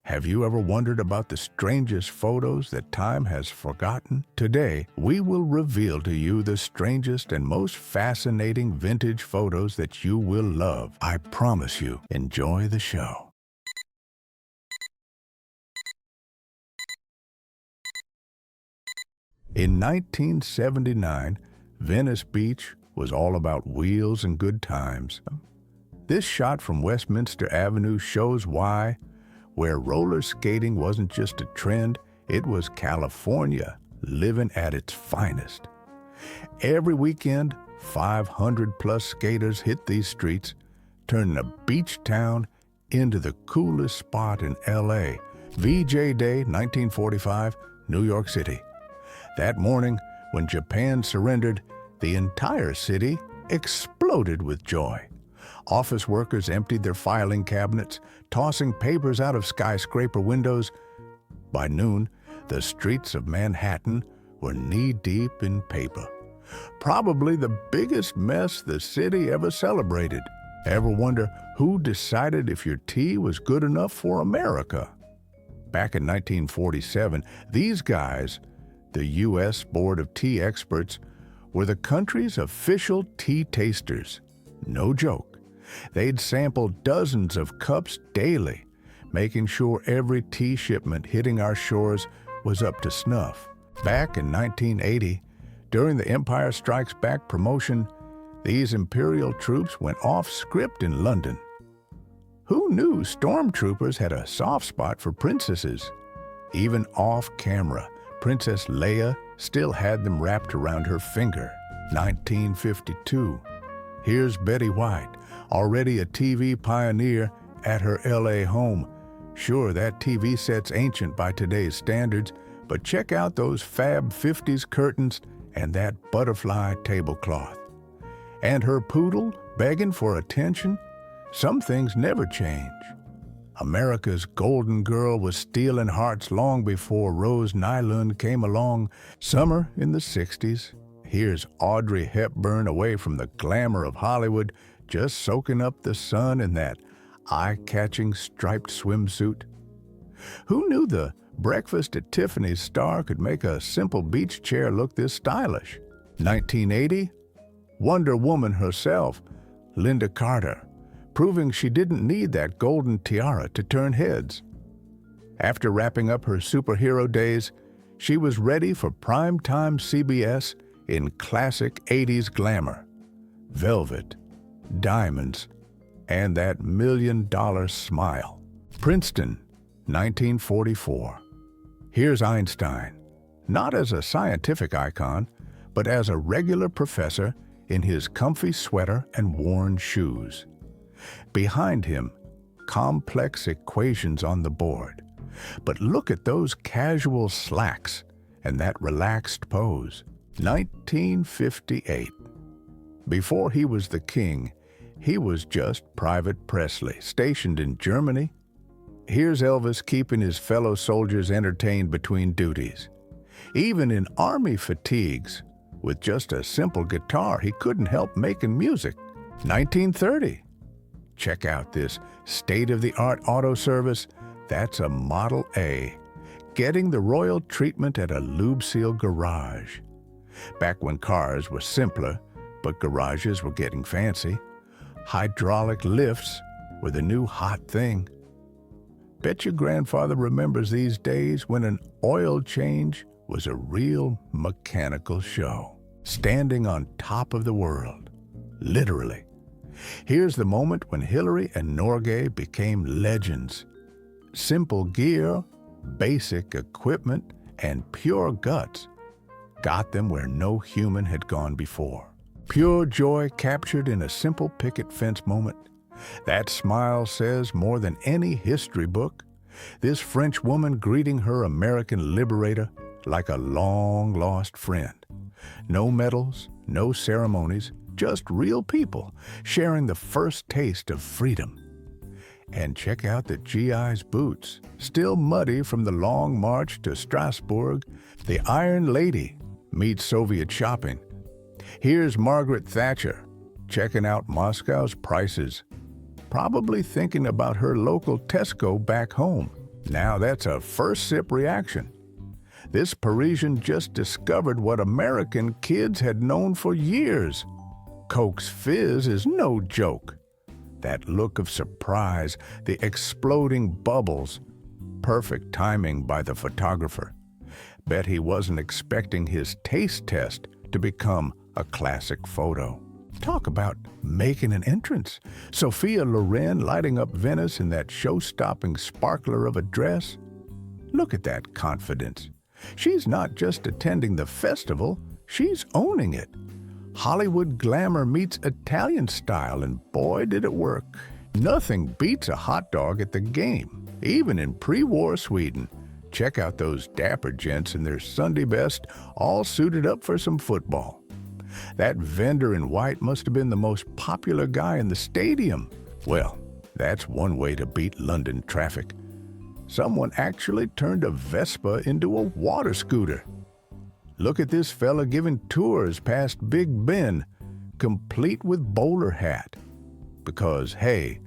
Have you ever wondered about the strangest photos that time has forgotten? Today, we will reveal to you the strangest and most fascinating vintage photos that you will love. I promise you. Enjoy the show. In 1979, Venice Beach was all about wheels and good times. This shot from Westminster Avenue shows why, where roller skating wasn't just a trend, it was California living at its finest. Every weekend, 500-plus skaters hit these streets, turning a beach town into the coolest spot in L.A. VJ Day, 1945, New York City. That morning, when Japan surrendered, the entire city exploded with joy. Office workers emptied their filing cabinets, tossing papers out of skyscraper windows. By noon, the streets of Manhattan were knee-deep in paper. Probably the biggest mess the city ever celebrated. Ever wonder who decided if your tea was good enough for America? Back in 1947, these guys, the U.S. Board of Tea Experts, were the country's official tea tasters. No joke. They'd sample dozens of cups daily, making sure every tea shipment hitting our shores was up to snuff. Back in 1980, during the Empire Strikes Back promotion, these Imperial troops went off script in London. Who knew stormtroopers had a soft spot for princesses? Even off camera, Princess Leia still had them wrapped around her finger. 1952. Here's Betty White, already a TV pioneer at her LA home. Sure, that TV set's ancient by today's standards, but check out those fab 50s curtains and that butterfly tablecloth. And her poodle begging for attention? Some things never change. America's golden girl was stealing hearts long before Rose Nylund came along. Summer in the 60s. Here's Audrey Hepburn away from the glamour of Hollywood, just soaking up the sun in that eye-catching striped swimsuit. Who knew the Breakfast at Tiffany's star could make a simple beach chair look this stylish? 1980, Wonder Woman herself, Linda Carter, proving she didn't need that golden tiara to turn heads. After wrapping up her superhero days, she was ready for primetime CBS in classic 80s glamour. Velvet, diamonds, and that million-dollar smile. Princeton, 1944. Here's Einstein, not as a scientific icon, but as a regular professor in his comfy sweater and worn shoes. Behind him, complex equations on the board. But look at those casual slacks and that relaxed pose. 1958. Before he was the king, he was just Private Presley, stationed in Germany. Here's Elvis keeping his fellow soldiers entertained between duties. Even in army fatigues, with just a simple guitar, he couldn't help making music. 1930. Check out this state-of-the-art auto service. That's a Model A, getting the royal treatment at a Lube Seal garage. Back when cars were simpler, but garages were getting fancy, hydraulic lifts were the new hot thing. Bet your grandfather remembers these days when an oil change was a real mechanical show. Standing on top of the world, literally. Here's the moment when Hillary and Norgay became legends. Simple gear, basic equipment, and pure guts got them where no human had gone before. Pure joy captured in a simple picket fence moment. That smile says more than any history book. This French woman greeting her American liberator like a long-lost friend. No medals, no ceremonies, just real people sharing the first taste of freedom. And check out the GI's boots, still muddy from the long march to Strasbourg. The Iron Lady meets Soviet shopping. Here's Margaret Thatcher, checking out Moscow's prices, probably thinking about her local Tesco back home. Now that's a first sip reaction. This Parisian just discovered what American kids had known for years. Coke's fizz is no joke. That look of surprise, the exploding bubbles. Perfect timing by the photographer. Bet he wasn't expecting his taste test to become a classic photo. Talk about making an entrance. Sophia Loren lighting up Venice in that show-stopping sparkler of a dress. Look at that confidence. She's not just attending the festival, she's owning it. Hollywood glamour meets Italian style, and boy, did it work. Nothing beats a hot dog at the game, even in pre-war Sweden. Check out those dapper gents in their Sunday best, all suited up for some football. That vendor in white must have been the most popular guy in the stadium. Well, that's one way to beat London traffic. Someone actually turned a Vespa into a water scooter. Look at this fella giving tours past Big Ben, complete with bowler hat. Because, hey,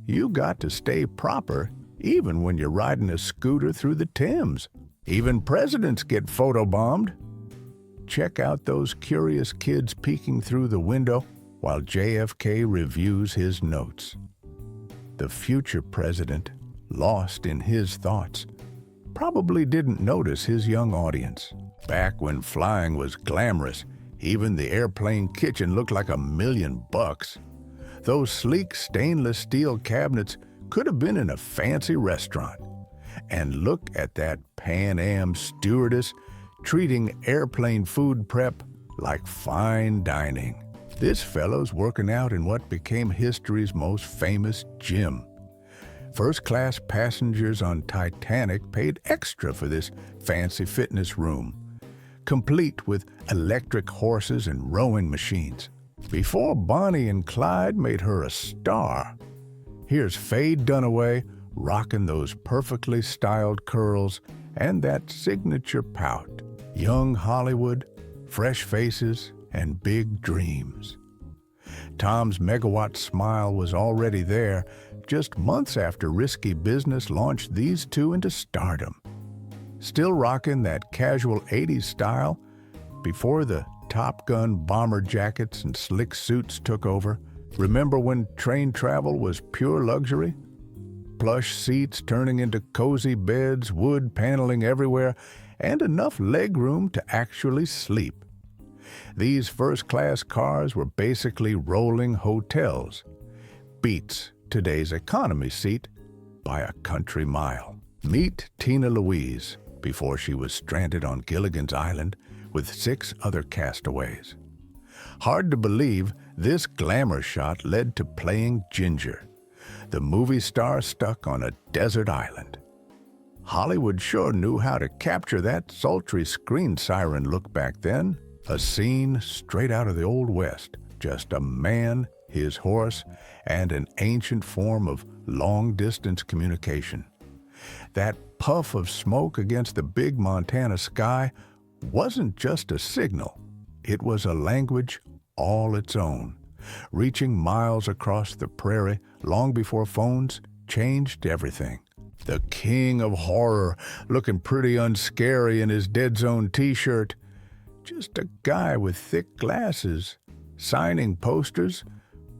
you got to stay proper even when you're riding a scooter through the Thames. Even presidents get photobombed. Check out those curious kids peeking through the window while JFK reviews his notes. The future president, lost in his thoughts, probably didn't notice his young audience. Back when flying was glamorous, even the airplane kitchen looked like $1,000,000. Those sleek stainless steel cabinets could have been in a fancy restaurant. And look at that Pan Am stewardess treating airplane food prep like fine dining. This fellow's working out in what became history's most famous gym. First-class passengers on Titanic paid extra for this fancy fitness room, complete with electric horses and rowing machines. Before Bonnie and Clyde made her a star, here's Faye Dunaway rocking those perfectly styled curls and that signature pout. Young Hollywood, fresh faces, and big dreams. Tom's megawatt smile was already there just months after Risky Business launched these two into stardom. Still rocking that casual 80s style before the Top Gun bomber jackets and slick suits took over. Remember when train travel was pure luxury? Plush seats turning into cozy beds, wood paneling everywhere, and enough legroom to actually sleep. These first-class cars were basically rolling hotels. Beats today's economy seat by a country mile. Meet Tina Louise before she was stranded on Gilligan's Island with 6 other castaways. Hard to believe this glamour shot led to playing Ginger, the movie star stuck on a desert island. Hollywood sure knew how to capture that sultry screen siren look back then. A scene straight out of the Old West. Just a man, his horse, and an ancient form of long-distance communication. That puff of smoke against the big Montana sky wasn't just a signal. It was a language all its own, reaching miles across the prairie long before phones changed everything. The king of horror, looking pretty unscary in his Dead Zone t-shirt. Just a guy with thick glasses, signing posters,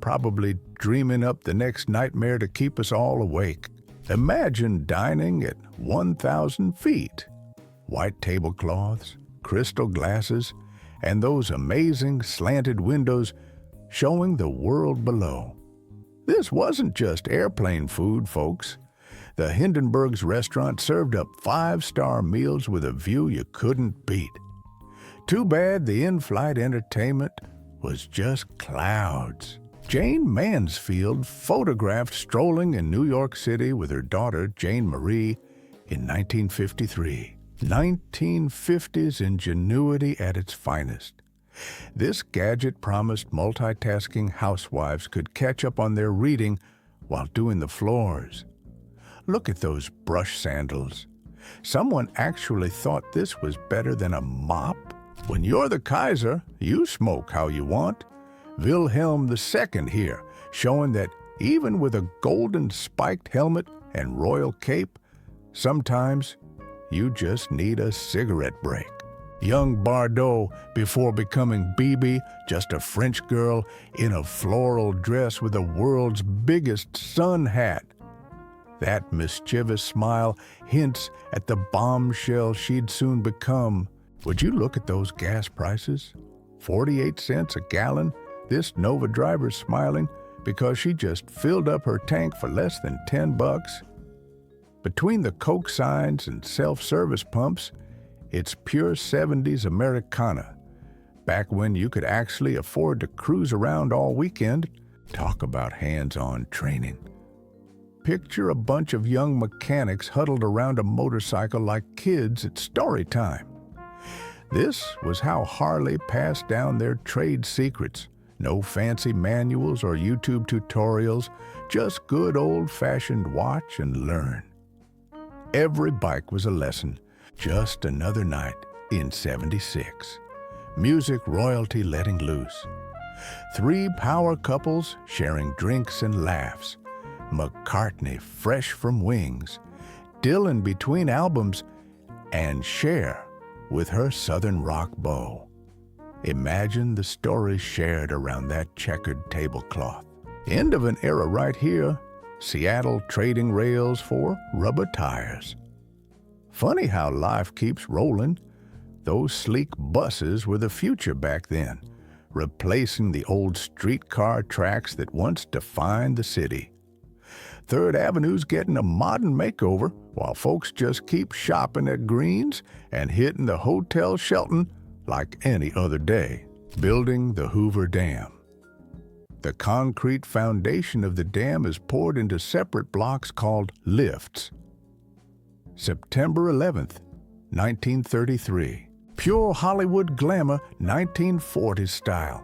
probably dreaming up the next nightmare to keep us all awake. Imagine dining at 1,000 feet. White tablecloths, crystal glasses, and those amazing slanted windows showing the world below. This wasn't just airplane food, folks. The Hindenburg's restaurant served up 5-star meals with a view you couldn't beat. Too bad the in-flight entertainment was just clouds. Jane Mansfield photographed strolling in New York City with her daughter, Jane Marie, in 1953. 1950s ingenuity at its finest. This gadget promised multitasking housewives could catch up on their reading while doing the floors. Look at those brush sandals. Someone actually thought this was better than a mop. When you're the Kaiser, you smoke how you want. Wilhelm II here, showing that even with a golden spiked helmet and royal cape, Sometimes you just need a cigarette break. Young Bardot, before becoming Bibi, just a French girl in a floral dress with the world's biggest sun hat. That mischievous smile hints at the bombshell she'd soon become. Would you look at those gas prices? 48 cents a gallon? This Nova driver's smiling because she just filled up her tank for less than $10. Between the Coke signs and self-service pumps, it's pure 70s Americana. Back when you could actually afford to cruise around all weekend. Talk about hands-on training. Picture a bunch of young mechanics huddled around a motorcycle like kids at story time. This was how Harley passed down their trade secrets. No fancy manuals or YouTube tutorials, just good old-fashioned watch and learn. Every bike was a lesson. Just another night in '76. Music royalty letting loose. 3 power couples sharing drinks and laughs. McCartney fresh from Wings. Dylan between albums. And Cher with her Southern rock bow. Imagine the stories shared around that checkered tablecloth. End of an era right here. Seattle trading rails for rubber tires. Funny how life keeps rolling. Those sleek buses were the future back then, replacing the old streetcar tracks that once defined the city. 3rd Avenue's getting a modern makeover while folks just keep shopping at Green's and hitting the Hotel Shelton like any other day. Building the Hoover Dam. The concrete foundation of the dam is poured into separate blocks called lifts. September 11th, 1933. Pure Hollywood glamour, 1940s style.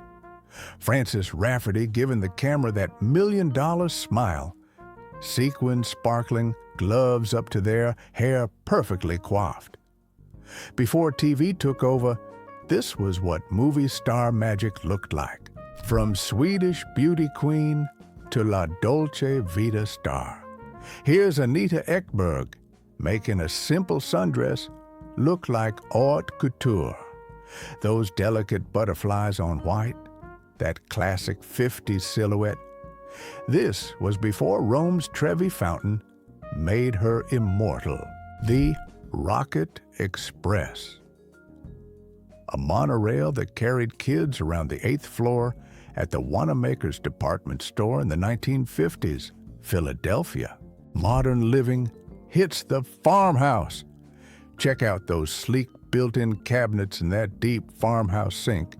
Francis Rafferty giving the camera that $1 million smile. Sequins sparkling, gloves up to there, hair perfectly coiffed. Before TV took over, this was what movie star magic looked like. From Swedish beauty queen to La Dolce Vita star. Here's Anita Ekberg making a simple sundress look like haute couture. Those delicate butterflies on white, that classic 50s silhouette. This was before Rome's Trevi Fountain made her immortal. The Rocket Express. A monorail that carried kids around the 8th floor at the Wanamaker's department store in the 1950s, Philadelphia. Modern living hits the farmhouse. Check out those sleek built-in cabinets and that deep farmhouse sink.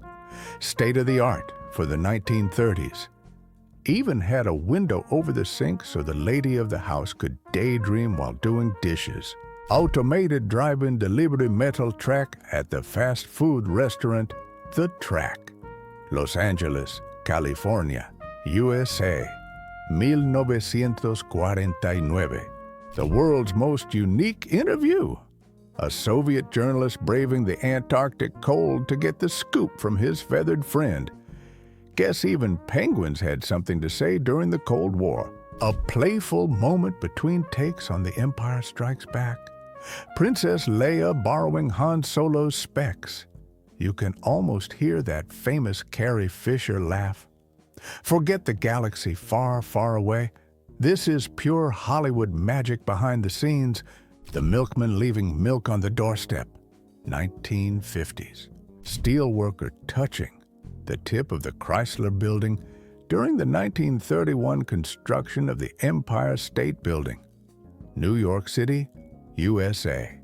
State-of-the-art for the 1930s. Even had a window over the sink so the lady of the house could daydream while doing dishes. Automated drive-in delivery metal track at the fast food restaurant, The Track. Los Angeles, California, USA, 1949. The world's most unique interview. A Soviet journalist braving the Antarctic cold to get the scoop from his feathered friend. Guess even penguins had something to say during the Cold War. A playful moment between takes on The Empire Strikes Back. Princess Leia borrowing Han Solo's specs. You can almost hear that famous Carrie Fisher laugh. Forget the galaxy far, far away. This is pure Hollywood magic behind the scenes. The milkman leaving milk on the doorstep. 1950s. Steelworker touching the tip of the Chrysler Building during the 1931 construction of the Empire State Building. New York City, USA.